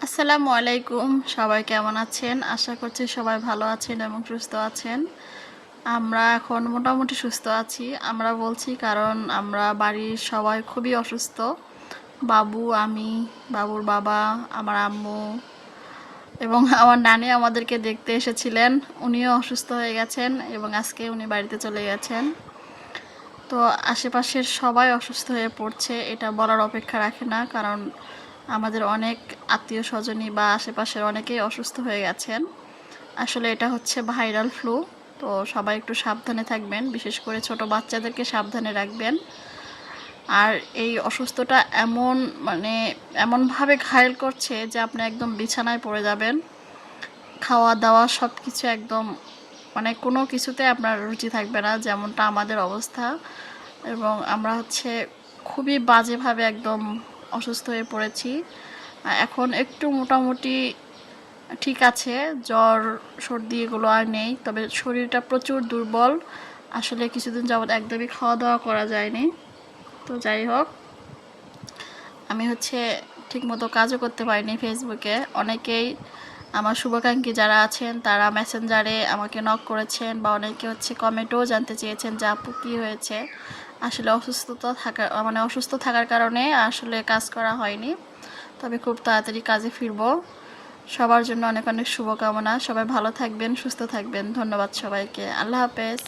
আসসালামু আলাইকুম। সবাই কেমন আছেন? আশা করছি সবাই ভালো আছেন এবং সুস্থ আছেন। আমরা এখন মোটামুটি সুস্থ আছি। আমরা বলছি কারণ আমরা বাড়ির সবাই খুবই অসুস্থ। বাবু, আমি, বাবুর বাবা, আমার আম্মু এবং আমার নানি আমাদেরকে দেখতে এসেছিলেন। উনিও অসুস্থ হয়ে গেছেন এবং আজকে উনি বাড়িতে চলে গেছেন। তো আশেপাশের সবাই অসুস্থ হয়ে পড়ছে, এটা বলার অপেক্ষা রাখে না। কারণ আমাদের অনেক আত্মীয় স্বজনই বা আশেপাশের অনেকেই অসুস্থ হয়ে গেছেন। আসলে এটা হচ্ছে ভাইরাল ফ্লু। তো সবাই একটু সাবধানে থাকবেন, বিশেষ করে ছোট বাচ্চাদেরকে সাবধানে রাখবেন। আর এই অসুস্থতা এমনভাবে ঘায়েল করছে যে আপনি একদম বিছানায় পড়ে যাবেন। খাওয়া দাওয়া সব কিছু একদম কোনো কিছুতে আপনার রুচি থাকবে না, যেমনটা আমাদের অবস্থা। এবং আমরা খুবই বাজেভাবে একদম অসুস্থ হয়ে পড়েছি। এখন একটু মোটামুটি ঠিক আছে, জ্বর সর্দি এগুলো আর নেই, তবে শরীরটা প্রচুর দুর্বল। আসলে কিছুদিন যাবৎ একদমই খাওয়া দাওয়া করা যায়নি। তো যাই হোক, আমি ঠিকমতো কাজও করতে পারিনি ফেসবুকে। অনেকেই আমার শুভাকাঙ্ক্ষী যারা আছেন তারা মেসেঞ্জারে আমাকে নক করেছেন বা অনেকে কমেন্টেও জানতে চেয়েছেন যে আপু কী হয়েছে। আসলে অসুস্থ থাকার কারণে আসলে কাজ করা হয়নি, তবে খুব তাড়াতাড়ি কাজে ফিরবো। সবার জন্য অনেক অনেক শুভকামনা। সবাই ভালো থাকবেন, সুস্থ থাকবেন। ধন্যবাদ সবাইকে। আল্লাহ হাফেজ।